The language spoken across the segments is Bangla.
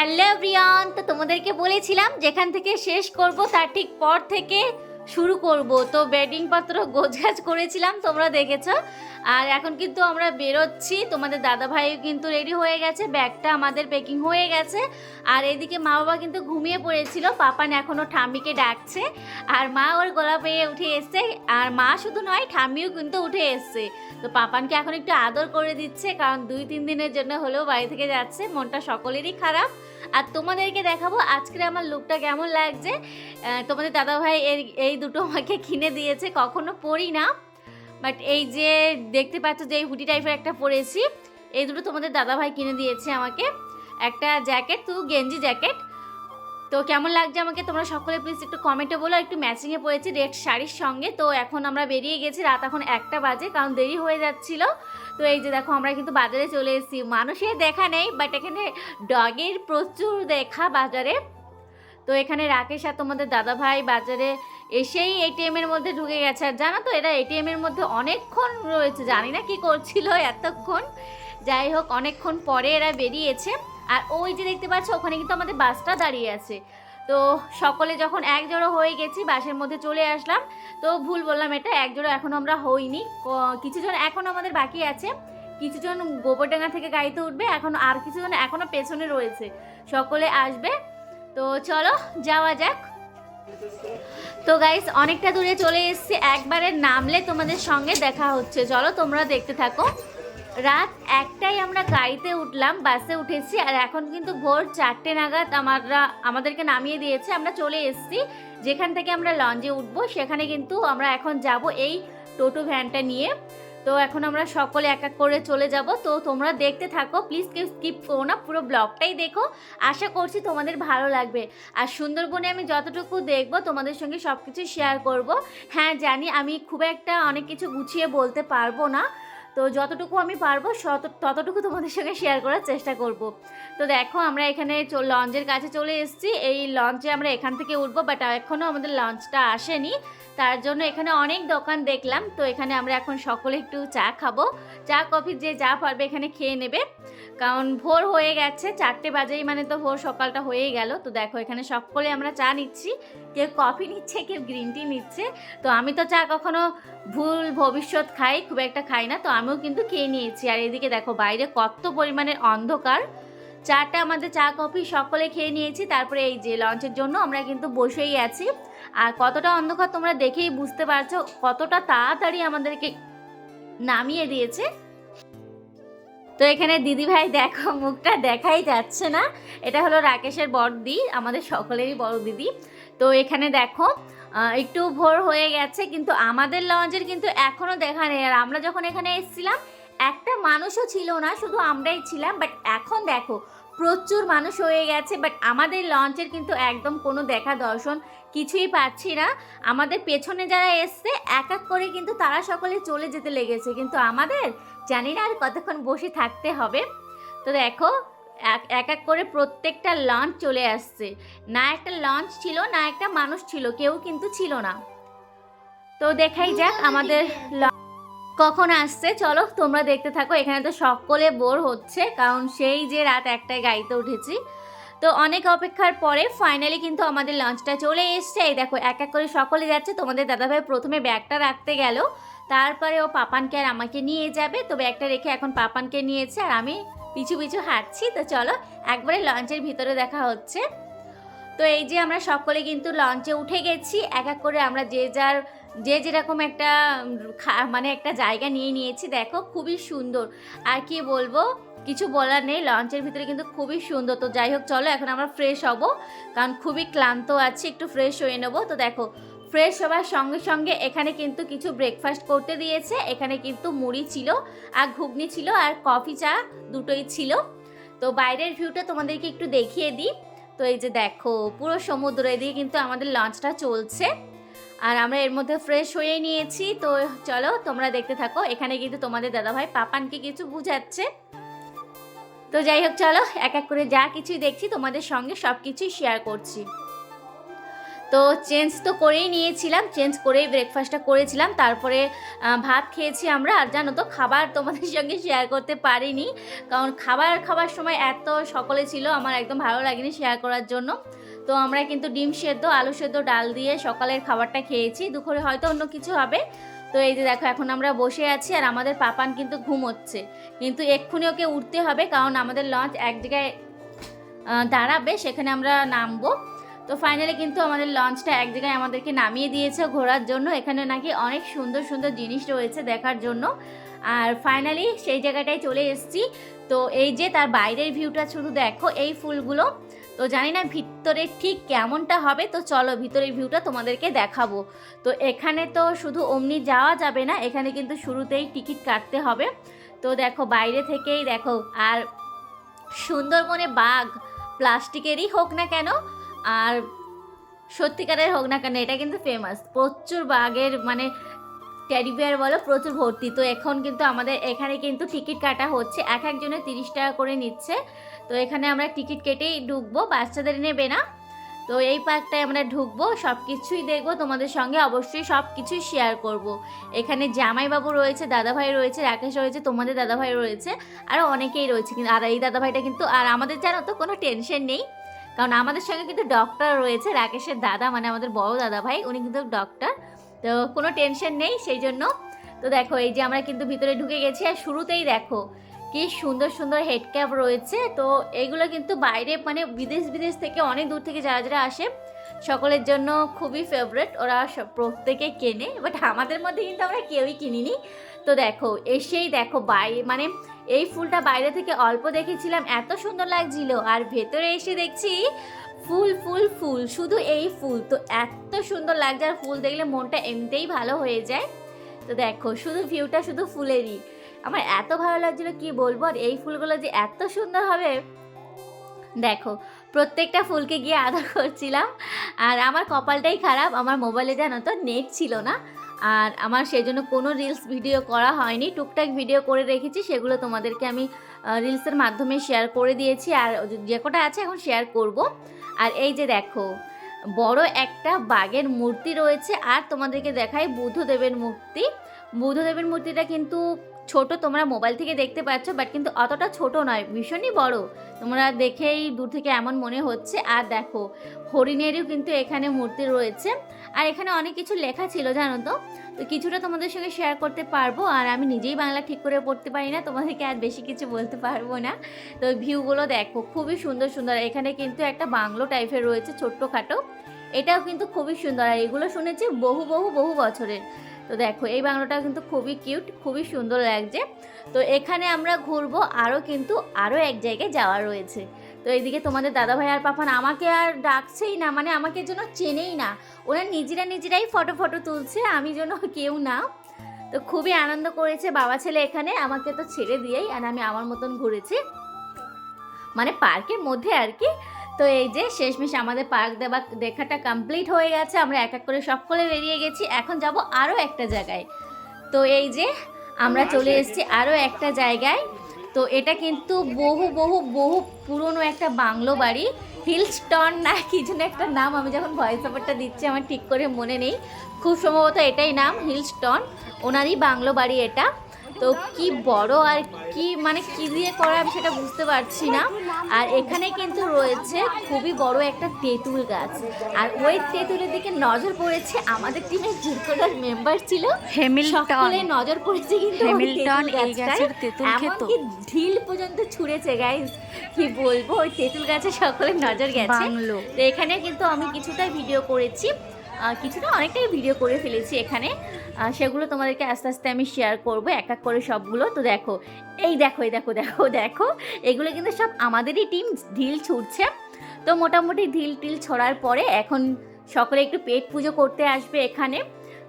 হ্যালো এভরিওয়ান, তো তোমাদেরকে বলেছিলাম যেখান থেকে শেষ করব তার ঠিক পর থেকে শুরু করব। তো বেডিং পত্র গোছগাছ করেছিলাম, তোমরা দেখেছো। আর এখন কিন্তু আমরা বেরোচ্ছি, তোমাদের দাদা ভাইও কিন্তু রেডি হয়ে গেছে, ব্যাগটা আমাদের প্যাকিং হয়ে গেছে। আর এদিকে মা বাবা কিন্তু ঘুমিয়ে পড়েছিল, পাপান এখনও ঠাম্মিকে ডাকছে। আর মা ওর গলা পেয়ে উঠে এসছে, আর মা শুধু নয় ঠাম্মিও কিন্তু উঠে এসছে। তো পাপানকে এখন একটু আদর করে দিচ্ছে, কারণ 2-3 দিনের জন্য হলেও বাড়ি থেকে যাচ্ছে, মনটা সকলেরই খারাপ। আর তোমাদেরকে দেখাবো আজকে আমার লুকটা কেমন লাগছে। তোমাদের দাদাভাই এই দুটো আমাকে কিনে দিয়েছে, কখনো পরি না, বাট এই যে দেখতে পাচ্ছ যে এই হুডি টাইপের একটা পরেছি, এই দুটো তোমাদের দাদাভাই কিনে দিয়েছে আমাকে। একটা জ্যাকেট, তো গেঞ্জি জ্যাকেট। তো কেমন লাগছে আমাকে তোমরা সকলে প্লিজ একটু কমেন্টে বলো। একটু ম্যাচিংয়ে পরেছি রেড শাড়ির সঙ্গে। তো এখন আমরা বেরিয়ে গেছি, রাত এখন 1টা বাজে, কারণ দেরি হয়ে যাচ্ছিল। তো এই যে দেখো আমরা কিন্তু বাজারে চলে এসেছি, মানুষের দেখা নেই, বাট এখানে ডগের প্রচুর দেখা বাজারে। তো এখানে রাকেশ আর তোমাদের দাদাভাই বাজারে এসেই এটিএমের মধ্যে ঢুকে গেছে। আর জানো তো এরা এটিএমের মধ্যে অনেকক্ষণ রয়েছে, জানি না কি করছিল এতক্ষণ। যাই হোক অনেকক্ষণ পরে এরা বেরিয়েছে। আর ওই যে দেখতে পাচ্ছ ওখানে কিন্তু আমাদের বাসটা দাঁড়িয়ে আছে। তো সকলে যখন একজোড়ো হয়ে গেছি বাসের মধ্যে চলে আসলাম। তো ভুল বললাম, এটা একজোড়ো এখনও আমরা হইনি, কিছুজন এখনও আমাদের বাকি আছে। কিছুজন গোবরডাঙ্গা থেকে গাড়িতে উঠবে, এখন আর কিছুজন এখনও পেছনে রয়েছে, সকলে আসবে। তো চলো যাওয়া যাক। তো গাইস অনেকটা দূরে চলে এসেছি, একবারে নামলে তোমাদের সঙ্গে দেখা হচ্ছে, চলো তোমরা দেখতে থাকো। রাত 1টায় আমরা গাড়িতে উঠলাম, বাসে উঠেছি। আর এখন কিন্তু ভোর 4টে নাগাদ আমাদেরকে নামিয়ে দিয়েছে, আমরা চলে এসেছি যেখান থেকে আমরা লঞ্চে উঠবো, সেখানে কিন্তু আমরা এখন যাব এই টোটো ভ্যানটা নিয়ে। তো এখন আমরা সকলে এক এক করে চলে যাব। তো তোমরা দেখতে থাকো, প্লিজ কেউ স্কিপ করো না, পুরো ব্লগটাই দেখো, আশা করছি তোমাদের ভালো লাগবে। আর সুন্দরবনে আমি যতটুকু দেখবো তোমাদের সঙ্গে সব কিছু শেয়ার করব। হ্যাঁ জানি আমি খুব একটা অনেক কিছু গুছিয়ে বলতে পারবো না, তো যতটুকু আমি পারবো ততটুকু তোমাদের সঙ্গে শেয়ার করার চেষ্টা করব। তো দেখো আমরা এখানে লঞ্চের কাছে চলে এসেছি, এই লঞ্চে আমরা এখান থেকে উঠবো, বাট এখনও আমাদের লঞ্চটা আসেনি, তার জন্য এখানে অনেক দোকান দেখলাম। তো এখানে আমরা এখন সকলে একটু চা খাবো, চা কফি যে যা পারবে এখানে খেয়ে নেবে, কারণ ভোর হয়ে গেছে, 4টে বাজেই মানে তো ভোর সকালটা হয়েই গেল। তো দেখো এখানে সকলে আমরা চা নিচ্ছি, কেউ কফি নিচ্ছে, কেউ গ্রিন টি নিচ্ছে। তো আমি তো চা কখনো ভুল ভবিষ্যৎ খাই, খুব একটা খাই না, তো আমিও কিন্তু খেয়ে নিয়েছি। আর এদিকে দেখো বাইরে কত পরিমাণের অন্ধকার, চাটা আমাদের চা কফি সকলে খেয়ে নিয়েছি, তারপরে এই যে লঞ্চের জন্য আমরা কিন্তু বসেই আছি। আর কতটা অন্ধকার তোমরা দেখেই বুঝতে পারছো, কতটা তাড়াতাড়ি আমাদেরকে নামিয়ে দিয়েছে। তো এখানে দিদিভাই দেখো, মুখটা দেখাই যাচ্ছে না, এটা হলো রাকেশের বড়দি, আমাদের সকলেরই বড় দিদি। তো এখানে দেখো একটু ভোর হয়ে গেছে, কিন্তু আমাদের লঞ্চের কিন্তু এখনও দেখা নেই। আর আমরা যখন এখানে এসেছিলাম একটা মানুষও ছিল না, শুধু আমরাই ছিলাম, বাট এখন দেখো প্রচুর মানুষ হয়ে গেছে, বাট আমাদের লঞ্চের কিন্তু একদম কোনো দেখা দর্শন কিছুই পাচ্ছি না। আমাদের পেছনে যারা এসছে এক এক করে কিন্তু তারা সকলে চলে যেতে লেগেছে, কিন্তু আমাদের জানি না আর কতক্ষণ বসে থাকতে হবে। তো দেখো এক এক করে প্রত্যেকটা লঞ্চ চলে আসছে, না একটা লঞ্চ ছিল না একটা মানুষ ছিল, কেউ কিন্তু ছিল না। তো দেখাই যাক আমাদের কখন আসছে, চলো তোমরা দেখতে থাকো। এখানে তো সকলে বোর হচ্ছে, কারণ সেই যে রাত 1টায় গাড়িতে উঠেছি। তো অনেক অপেক্ষার পরে ফাইনালি কিন্তু আমাদের লঞ্চটা চলে এসছে। এই দেখো এক এক করে সকলে যাচ্ছে, তোমাদের দাদাভাই প্রথমে ব্যাগটা রাখতে গেল, তারপরে ও পাপানকে আর আমাকে নিয়ে যাবে। তো ব্যাগটা রেখে এখন পাপানকে নিয়েছে, আর আমি পিছু পিছু হাঁটছি। তো চলো একবারে লঞ্চের ভিতরে দেখা হচ্ছে। তো এই যে আমরা সকলে কিন্তু লঞ্চে উঠে গেছি, এক এক করে আমরা যে যেরকম একটা মানে একটা জায়গা নিয়ে নিয়েছি। দেখো খুবই সুন্দর, আর কি বলবো, কিছু বলার নেই, লঞ্চের ভিতরে কিন্তু খুবই সুন্দর। তো যাই হোক চলো এখন আমরা ফ্রেশ হব, কারণ খুবই ক্লান্ত আছি, একটু ফ্রেশ হয়ে নেবো। তো দেখো ফ্রেশ হওয়ার সঙ্গে সঙ্গে এখানে কিন্তু কিছু ব্রেকফাস্ট করতে দিয়েছে, এখানে কিন্তু মুড়ি ছিল আর ঘুগনি ছিল আর কফি চা দুটোই ছিল। তো বাইরের ভিউটা তোমাদেরকে একটু দেখিয়ে দিই। তো এই যে দেখো পুরো সমুদ্র, এদিকে কিন্তু আমাদের লঞ্চটা চলছে, আর আমরা এর মধ্যে ফ্রেশ হয়ে নিয়েছি। তো চলো তোমরা দেখতে থাকো, এখানে কিন্তু তোমাদের দাদাভাই পাপানকে কিছু বুঝাচ্ছে। তো যাই হোক চলো এক এক করে যা কিছুই দেখছি তোমাদের সঙ্গে সব কিছুই শেয়ার করছি। তো চেঞ্জ তো করেই নিয়েছিলাম, চেঞ্জ করেই ব্রেকফাস্টটা করেছিলাম, তারপরে ভাত খেয়েছি আমরা। আর জানো তো খাবার তোমাদের সঙ্গে শেয়ার করতে পারিনি, কারণ খাবার সময় এত সকলে ছিল, আমার একদম ভালো লাগেনি শেয়ার করার জন্য। তো আমরা কিন্তু ডিম সেদ্ধ, আলু সেদ্ধ, ডাল দিয়ে সকালের খাবারটা খেয়েছি, দুপুরে হয়তো অন্য কিছু হবে। তো এই যে দেখো এখন আমরা বসে আছি, আর আমাদের পাপান কিন্তু ঘুমোচ্ছে, কিন্তু এক্ষুনি ওকে উঠতে হবে, কারণ আমাদের লঞ্চ এক জায়গায় দাঁড়াবে, সেখানে আমরা নামবো। তো ফাইনালি কিন্তু আমাদের লঞ্চটা এক জায়গায় আমাদেরকে নামিয়ে দিয়েছে ঘোরার জন্য। এখানে নাকি অনেক সুন্দর সুন্দর জিনিস রয়েছে দেখার জন্য, আর ফাইনালি সেই জায়গাটায় চলে এসেছি। তো এই যে তার বাইরের ভিউটা শুধু দেখো, এই ফুলগুলো। তো জানি না ভিতরে ঠিক কেমনটা হবে, তো চলো ভিতরের ভিউটা তোমাদেরকে দেখাবো। তো এখানে তো শুধু অমনি যাওয়া যাবে না, এখানে কিন্তু শুরুতেই টিকিট কাটতে হবে। তো দেখো বাইরে থেকেই দেখো, আর সুন্দরবনে বাঘ প্লাস্টিকেরই হোক না কেন আর সত্যিকারের হোক না কেন, এটা কিন্তু ফেমাস, প্রচুর বাঘের মানে টেডি বিয়ার বলো প্রচুর ভর্তি। তো এখন কিন্তু আমাদের এখানে কিন্তু টিকিট কাটা হচ্ছে, এক একজনের 30 টাকা করে নিচ্ছে। তো এখানে আমরা টিকিট কেটেই ঢুকবো, বাচ্চাদের নেবে না। তো এই পার্কটায় আমরা ঢুকবো, সব কিছুই দেখবো তোমাদের সঙ্গে, অবশ্যই সব কিছুই শেয়ার করব। এখানে জামাইবাবু রয়েছে, দাদাভাই রয়েছে, রাকেশ রয়েছে, তোমাদের দাদাভাই রয়েছে, আরও অনেকেই রয়েছে। কিন্তু আর এই দাদাভাইটা কিন্তু, আর আমাদের জানো তো কোনো টেনশন নেই, কারণ আমাদের সঙ্গে কিন্তু ডক্টর রয়েছে, রাকেশের দাদা মানে আমাদের বড় দাদাভাই, উনি কিন্তু ডক্টর, তো কোনো টেনশন নেই সেই জন্য। তো দেখো এই যে আমরা কিন্তু ভিতরে ঢুকে গেছি, আর শুরুতেই দেখো কি সুন্দর সুন্দর হেড ক্যাপ রয়েছে। তো এইগুলো কিন্তু বাইরে মানে বিদেশ থেকে অনেক দূর থেকে যারা যারা আসে সকলের জন্য খুবই ফেভারেট, ওরা প্রত্যেকে কেনে, বাট আমাদের মধ্যে কিন্তু আমরা কেউই কিনিনি। তো দেখো এসেই দেখো মানে এই ফুলটা বাইরে থেকে অল্প দেখেছিলাম, এত সুন্দর লাগছিল, আর ভেতরে এসে দেখছি ফুল ফুল ফুল, শুধু এই ফুল, তো এত সুন্দর লাগছে, আর ফুল দেখলে মনটা এমনিতেই ভালো হয়ে যায়। তো দেখো শুধু ভিউটা শুধু ফুলেরই, আমার এত ভালো লাগছিল কি বলবো, আর এই ফুলগুলো যে এত সুন্দর হবে, দেখো প্রত্যেকটা ফুলকে গিয়ে আদর করছিলাম। আর আমার কপালটাই খারাপ, আমার মোবাইলে জানো তো নেট ছিল না, আর আমার সেই জন্য কোনো রিলস ভিডিও করা হয়নি, টুকটাক ভিডিও করে রেখেছি, সেগুলো তোমাদেরকে আমি রিলসের মাধ্যমে শেয়ার করে দিয়েছি, আর যে কটা আছে এখন শেয়ার করব। আর এই যে দেখো বড় একটা বাঘের মূর্তি রয়েছে, আর তোমাদেরকে দেখাই বুদ্ধদেবের মূর্তি। বুদ্ধদেবের মূর্তিটা কিন্তু ছোট, তোমরা মোবাইল থেকে দেখতে পাচ্ছ, বাট কিন্তু অতটা ছোট নয়, ভীষণই বড়, তোমরা দেখেই দূর থেকে এমন মনে হচ্ছে। আর দেখো হরিণেরও কিন্তু এখানে মূর্তি রয়েছে, আর এখানে অনেক কিছু লেখা ছিল জানো তো, তো কিছুটা তোমাদের সঙ্গে শেয়ার করতে পারবো। আর আমি নিজেই বাংলা ঠিক করে পড়তে পারি না, তোমাদেরকে আর বেশি কিছু বলতে পারবো না। তো ভিউগুলো দেখো খুবই সুন্দর সুন্দর, এখানে কিন্তু একটা বাংলো টাইপের রয়েছে ছোট্টখাটো, এটাও কিন্তু খুবই সুন্দর, আর এগুলো শুনেছি বহু বহু বহু বছরের। তো দেখো এই বাংলোটা কিন্তু খুবই কিউট, খুবই সুন্দর লাগছে। তো এখানে আমরা ঘুরবো, আরও এক জায়গায় যাওয়া রয়েছে। তো এইদিকে তোমাদের দাদাভাই আর পাপান আমাকে আর ডাকছেই না, মানে আমাকে যেন চেনেই না, ওরা নিজেরাই ফটো তুলছে, আমি যেন কেউ না। তো খুবই আনন্দ করেছে বাবা ছেলে এখানে, আমাকে তো ছেড়ে দিয়েই, আর আমি আমার মতন ঘুরেছি মানে পার্কের মধ্যে আর কি। তো এই যে শেষমেশ আমাদের পার্ক দেখাটা কমপ্লিট হয়ে গেছে, আমরা এক এক করে সকলে বেরিয়ে গেছি, এখন যাব আরও একটা জায়গায়। তো এই যে আমরা চলে এসেছি আরও একটা জায়গায়। তো এটা কিন্তু বহু বহু বহু পুরনো একটা বাংলো বাড়ি, হিলস্টন না কি যেন একটা নাম, আমি যখন ভয়েস ওভারটা দিচ্ছি আমার ঠিক করে মনে নেই, খুব সম্ভবত এটাই নাম, হিলস্টন, ওনারই বাংলো বাড়ি এটা। তো কি বড় আর কি মানে কি দিয়ে করা আমি সেটা বুঝতে পারছি না। আর এখানে কিন্তু রয়েছে খুবই বড় একটা তেঁতুল গাছ, আর ওই তেঁতুলের দিকে নজর পড়েছে আমাদের টিমের যে কটা মেম্বার ছিল সকলে নজর পড়েছে, কিন্তু এমনকি ঢিল পর্যন্ত ছুঁড়েছে গাইস, কি বলবো, ওই তেঁতুল গাছে সকলের নজর গেছে। তো এখানে কিন্তু আমি কিছুটা ভিডিও করেছি, কিছুটা অনেকটাই ভিডিও করে ফেলেছি এখানে, সেগুলো তোমাদেরকে আস্তে আস্তে আমি শেয়ার করবো এক এক করে সবগুলো। তো দেখো এই দেখো এগুলো কিন্তু সব আমাদেরই টিম ঢিল ছুটছে। তো মোটামুটি ঢিল টিল ছড়ার পরে এখন সকলে একটু পেট পুজো করতে আসবে এখানে,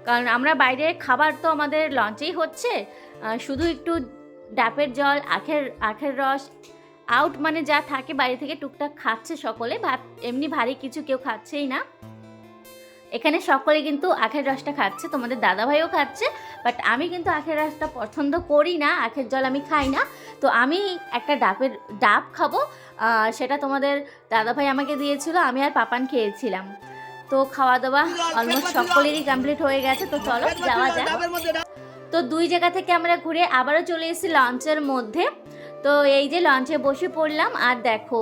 কারণ আমরা বাইরে খাবার তো আমাদের লঞ্চেই হচ্ছে, শুধু একটু ডাবের জল, আখের রস আউট মানে যা থাকে বাইরে থেকে টুকটাক খাচ্ছে সকলে, ভাত এমনি ভারী কিছু কেউ খাচ্ছেই না। এখানে সকলে কিন্তু আখের রসটা খাচ্ছে, তোমাদের দাদাভাইও খাচ্ছে, বাট আমি কিন্তু আখের রসটা পছন্দ করি না, আখের জল আমি খাই না। তো আমি একটা ডাব খাবো, সেটা তোমাদের দাদাভাই আমাকে দিয়েছিল, আমি আর পাপান খেয়েছিলাম। তো খাওয়া দাওয়া অলমোস্ট সকলেরই কমপ্লিট হয়ে গেছে, তো চলো যাওয়া যাক। তো দুই জায়গা থেকে আমরা ঘুরে আবারও চলে এসেছি লঞ্চের মধ্যে। তো এই যে লঞ্চে বসে পড়লাম, আর দেখো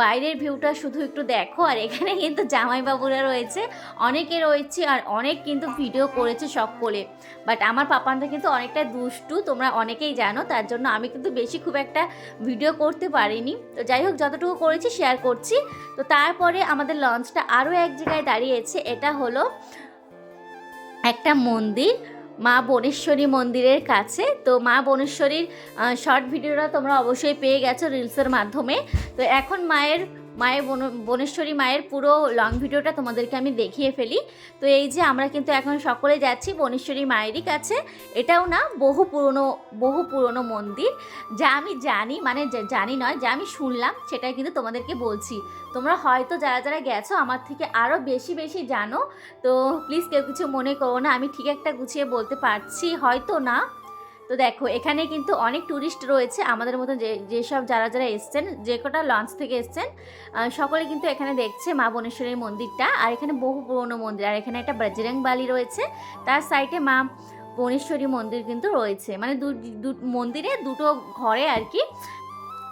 বাইরের ভিউটা শুধু একটু দেখো। আর এখানে কিন্তু জামাইবাবুরা রয়েছে, অনেকে রয়েছে, আর অনেক কিন্তু ভিডিও করেছে সকলে। বাট আমার পাপানটা কিন্তু অনেকটা দুষ্টু, তোমরা অনেকেই জানো, তার জন্য আমি কিন্তু বেশি খুব একটা ভিডিও করতে পারিনি। তো যাই হোক, যতটুকু করেছি শেয়ার করছি। তো তারপরে আমাদের লঞ্চটা আরও এক জায়গায় দাঁড়িয়েছে, এটা হলো একটা মন্দির, মা বনেশ্বরী মন্দিরের কাছে। তো মা বনেশ্বরীর শর্ট ভিডিওটা তোমরা অবশ্যই পেয়ে গেছো রিলসের মাধ্যমে। তো এখন মায়ের বনেশ্বরী মায়ের পুরো লং ভিডিওটা তোমাদেরকে আমি দেখিয়ে ফেলি। তো এই যে আমরা কিন্তু এখন সকলে যাচ্ছি বনেশ্বরী মায়েরই কাছে। এটাও না বহু পুরনো মন্দির, যা আমি জানি, মানে জানি নয়, যা আমি শুনলাম সেটাই কিন্তু তোমাদেরকে বলছি। তোমরা হয়তো যারা যারা গেছো আমার থেকে আরও বেশি জানো, তো প্লিজ কেউ কিছু মনে করো না, আমি ঠিক একটা গুছিয়ে বলতে পারছি হয়তো না। তো দেখো এখানে কিন্তু অনেক ট্যুরিস্ট রয়েছে আমাদের মতো, যেসব যারা যারা এসছেন, যে কটা লঞ্চ থেকে এসছেন, সকলে কিন্তু এখানে দেখছে মা বনেশ্বরীর মন্দিরটা। আর এখানে বহু পুরনো মন্দির, আর এখানে একটা বজরং বালি রয়েছে, তার সাইডে মা বনেশ্বরী মন্দির কিন্তু রয়েছে, মানে মন্দিরে দুটো ঘরে আর কি।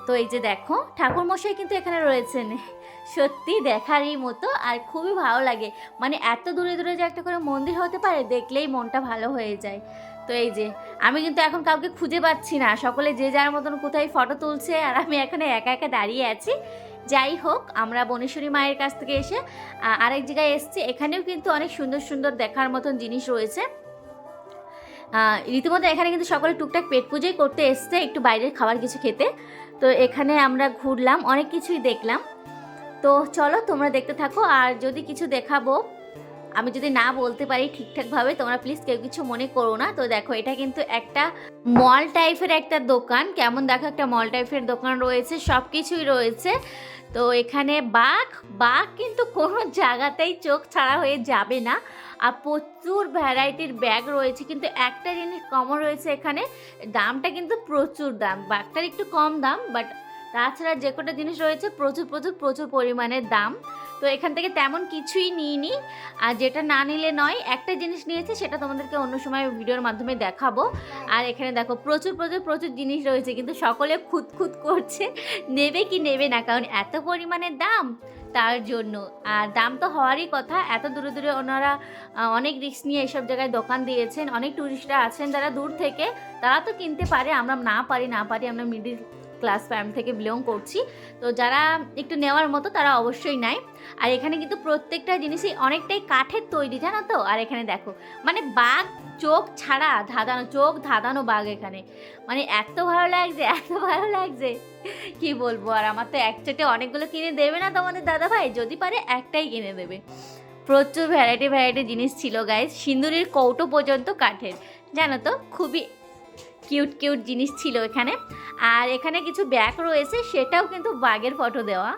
তো এই যে দেখো ঠাকুরমশাই কিন্তু এখানে রয়েছেন, সত্যি দেখারই মতো, আর খুবই ভালো লাগে। মানে এত দূরে দূরে যে একটা করে মন্দির হতে পারে, দেখলেই মনটা ভালো হয়ে যায়। তো এই যে আমি কিন্তু এখন কাউকে খুঁজে পাচ্ছি না, সকলে যে যার মতন কোথায় ফটো তুলছে, আর আমি এখানে একা একা দাঁড়িয়ে আছি। যাই হোক, আমরা বনেশ্বরী মায়ের কাছ থেকে এসে আরেক জায়গায় এসেছি। এখানেও কিন্তু অনেক সুন্দর সুন্দর দেখার মতন জিনিস রয়েছে। রীতিমতো এখানে কিন্তু সকলে টুকটাক পেট পুজোই করতে এসছে, একটু বাইরের খাবার কিছু খেতে। তো এখানে আমরা ঘুরলাম, অনেক কিছুই দেখলাম। তো চলো তোমরা দেখতে থাকো, আর যদি কিছু দেখাবো আমি যদি না বলতে পারি ঠিকঠাকভাবে, তোমরা প্লিজ কেউ কিছু মনে করো না। তো দেখো এটা কিন্তু একটা মল টাইপের একটা দোকান, কেমন দেখো একটা মল টাইপের দোকান রয়েছে, সব কিছুই রয়েছে। তো এখানে বাঘ কিন্তু কোনো জায়গাতেই চোখ ছাড়া হয়ে যাবে না। আর প্রচুর ভ্যারাইটির ব্যাগ রয়েছে, কিন্তু একটা জিনিস কমন রয়েছে, এখানে দামটা কিন্তু প্রচুর দাম। বাঘটার একটু কম দাম, বাট তাছাড়া যে কটা জিনিস রয়েছে প্রচুর পরিমাণের দাম। তো এখান থেকে তেমন কিছুই নিইনি, আর যেটা না নিলে নয়, একটা জিনিস নিয়েছি, সেটা তোমাদেরকে অন্য সময় ভিডিওর মাধ্যমে দেখাবো। আর এখানে দেখো প্রচুর জিনিস রয়েছে, কিন্তু সকলে খুঁত করছে নেবে কি নেবে না, কারণ এত পরিমাণের দাম, তার জন্য। আর দাম তো হওয়ারই কথা, এত দূরে দূরে ওনারা অনেক রিস্ক নিয়ে এসব জায়গায় দোকান দিয়েছেন। অনেক ট্যুরিস্টরা আছেন যারা দূর থেকে, তারা তো কিনতে পারে, আমরা না পারি, আমরা মিডিল ক্লাস ফ্যামিলি থেকে বিলং করছি। তো যারা একটু নেওয়ার মতো তারা অবশ্যই নেয়। আর এখানে কিন্তু প্রত্যেকটা জিনিসই অনেকটাই কাঠের তৈরি, জানো তো। আর এখানে দেখো মানে বাঘ চোখ ছাড়া ধাঁধানো বাঘ এখানে, মানে এত ভালো লাগছে কি বলবো। আর আমার তো একসাথে অনেকগুলো কিনে দেবে না তোমাদের দাদা ভাই, যদি পারে একটাই কিনে দেবে। প্রচুর ভ্যারাইটি জিনিস ছিল গাইস, সিঁদুরের কৌটো পর্যন্ত কাঠের, জানো তো। খুবই কিউট জিনিস ছিল এখানে। আর এখানে কিছু ব্যাগ রয়েছে, সেটাও কিন্তু বাঘের ফটো দেওয়া।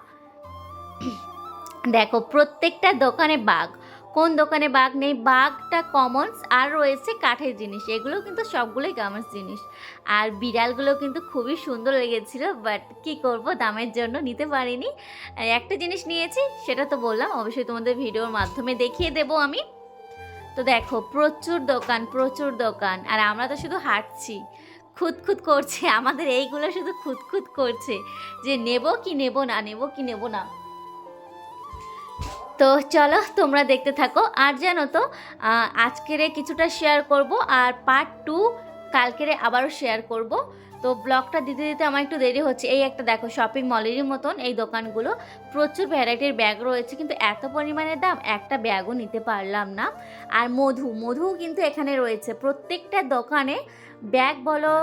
দেখো প্রত্যেকটা দোকানে বাঘ, কোন দোকানে বাঘ নেই, বাঘটা কমনস। আর রয়েছে কাঠের জিনিস, এগুলো কিন্তু সবগুলোই কমনস জিনিস। আর বিড়ালগুলো কিন্তু খুবই সুন্দর লেগেছিল, বাট কি করব, দামের জন্য নিতে পারিনি। একটা জিনিস নিয়েছি, সেটা তো বললাম, অবশ্যই তোমাদের ভিডিওর মাধ্যমে দেখিয়ে দেব আমি। তো দেখো প্রচুর দোকান, আর আমরা তো শুধু হাঁটছি, খুঁত করছে, আমাদের এইগুলো শুধু খুঁত করছে যে নেব কি নেব না। তো চলো তোমরা দেখতে থাকো। আর জানো তো আজকের কিছুটা শেয়ার করব, আর পার্ট 2 কালকেরে আবারও শেয়ার করব। তো ব্লগটা দিতে আমার একটু দেরি হচ্ছে। এই একটা দেখো শপিং মলেরই মতন এই দোকানগুলো, প্রচুর ভ্যারাইটির ব্যাগ রয়েছে, কিন্তু এত পরিমাণে দাম, একটা ব্যাগও নিতে পারলাম না। আর মধু কিন্তু এখানে রয়েছে, প্রত্যেকটা দোকানে ব্যাগ বলো,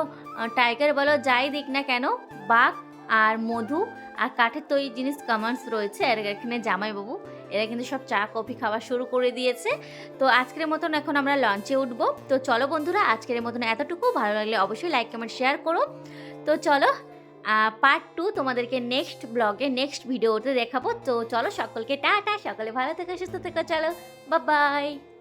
টাইগার বলো, যাই দিক না কেন, বাঘ আর মধু আর কাঠের তৈরি জিনিস কমান্স রয়েছে। আর এখানে জামাইবাবু এরা কিন্তু সব চা কফি খাওয়া শুরু করে দিয়েছে। তো আজকের মতন এখন আমরা লঞ্চে উঠবো। তো চলো বন্ধুরা, আজকের মতন এতটুকু। ভালো লাগলে অবশ্যই লাইক কমেন্ট শেয়ার করো। তো চলো পার্ট 2 তোমাদেরকে নেক্সট ব্লগে নেক্সট ভিডিওতে দেখাবো। তো চলো সকলকে টাটা, সকলে ভালো থেকো, সুস্থ থেকো, চলো বাই বাই।